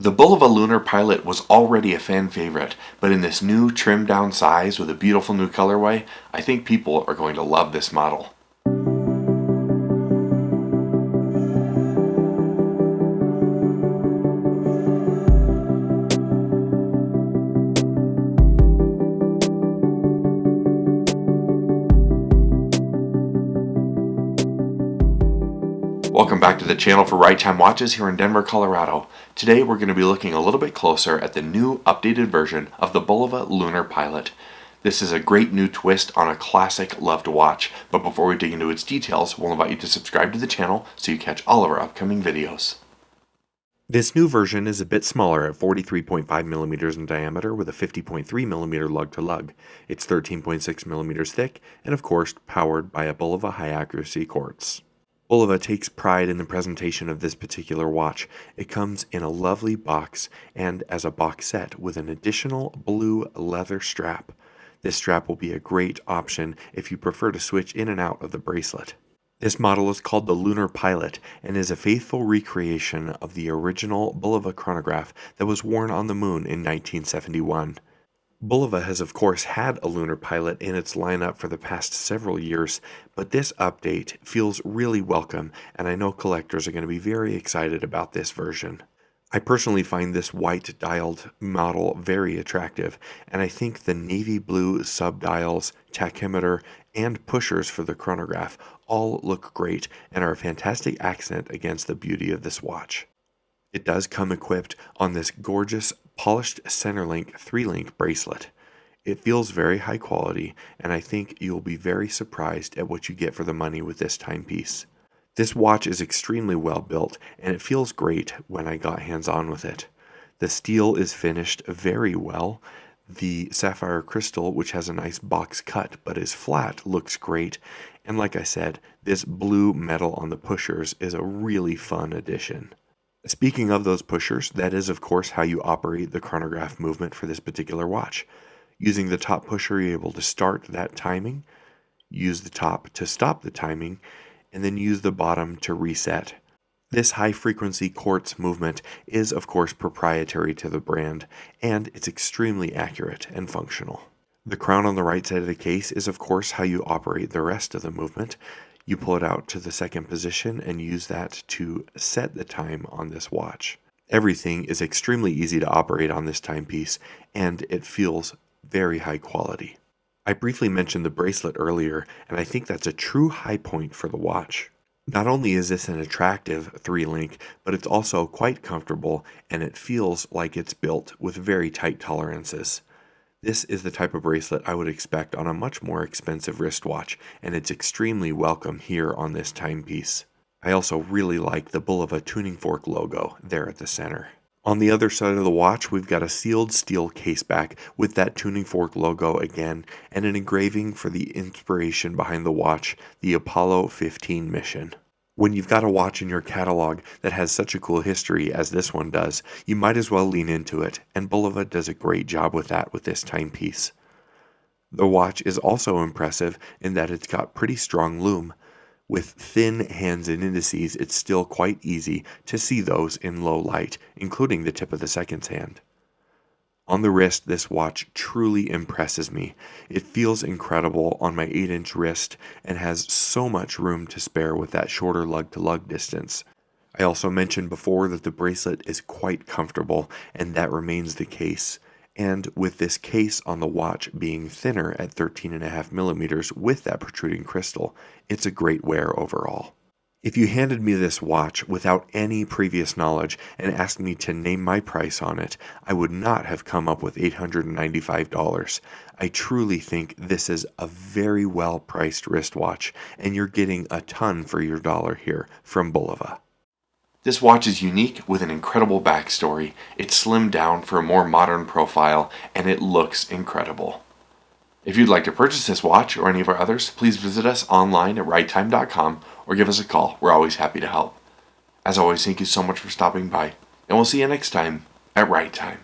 The Bulova Lunar Pilot was already a fan favorite, but in this new trimmed down size with a beautiful new colorway, I think people are going to love this model. Welcome back to the channel for Right Time Watches here in Denver, Colorado. Today we're going to be looking a little bit closer at the new updated version of the Bulova Lunar Pilot. This is a great new twist on a classic loved watch, but before we dig into its details, we'll invite you to subscribe to the channel so you catch all of our upcoming videos. This new version is a bit smaller at 43.5 millimeters in diameter with a 50.3 millimeter lug-to-lug. It's 13.6 millimeters thick and of course powered by a Bulova high-accuracy quartz. Bulova takes pride in the presentation of this particular watch. It comes in a lovely box and as a box set with an additional blue leather strap. This strap will be a great option if you prefer to switch in and out of the bracelet. This model is called the Lunar Pilot and is a faithful recreation of the original Bulova chronograph that was worn on the moon in 1971. Bulova has of course had a Lunar Pilot in its lineup for the past several years, but this update feels really welcome and I know collectors are going to be very excited about this version. I personally find this white dialed model very attractive, and I think the navy blue subdials, tachymeter, and pushers for the chronograph all look great and are a fantastic accent against the beauty of this watch. It does come equipped on this gorgeous polished centerlink 3-link bracelet. It feels very high quality, and I think you'll be very surprised at what you get for the money with this timepiece. This watch is extremely well built, and it feels great when I got hands-on with it. The steel is finished very well. The sapphire crystal, which has a nice box cut but is flat, looks great. And like I said, this blue metal on the pushers is a really fun addition. Speaking of those pushers, that is of course how you operate the chronograph movement for this particular watch. Using the top pusher, you're able to start that timing, use the top to stop the timing, and then use the bottom to reset. This high-frequency quartz movement is of course proprietary to the brand, and it's extremely accurate and functional. The crown on the right side of the case is of course how you operate the rest of the movement. You pull it out to the second position and use that to set the time on this watch. Everything is extremely easy to operate on this timepiece, and it feels very high quality. I briefly mentioned the bracelet earlier, and I think that's a true high point for the watch. Not only is this an attractive 3-link, but it's also quite comfortable, and it feels like it's built with very tight tolerances. This is the type of bracelet I would expect on a much more expensive wristwatch, and it's extremely welcome here on this timepiece. I also really like the Bulova tuning fork logo there at the center. On the other side of the watch, we've got a sealed steel caseback with that tuning fork logo again, and an engraving for the inspiration behind the watch, the Apollo 15 mission. When you've got a watch in your catalog that has such a cool history as this one does, you might as well lean into it, and Bulova does a great job with that with this timepiece. The watch is also impressive in that it's got pretty strong lume. With thin hands and indices, it's still quite easy to see those in low light, including the tip of the seconds hand. On the wrist, this watch truly impresses me. It feels incredible on my 8-inch wrist and has so much room to spare with that shorter lug-to-lug distance. I also mentioned before that the bracelet is quite comfortable, and that remains the case. And with this case on the watch being thinner at 13.5 millimeters with that protruding crystal, it's a great wear overall. If you handed me this watch without any previous knowledge and asked me to name my price on it, I would not have come up with $895. I truly think this is a very well-priced wristwatch, and you're getting a ton for your dollar here from Bulova. This watch is unique with an incredible backstory. It's slimmed down for a more modern profile, and it looks incredible. If you'd like to purchase this watch or any of our others, please visit us online at righttime.com or give us a call. We're always happy to help. As always, thank you so much for stopping by, and we'll see you next time at Right Time.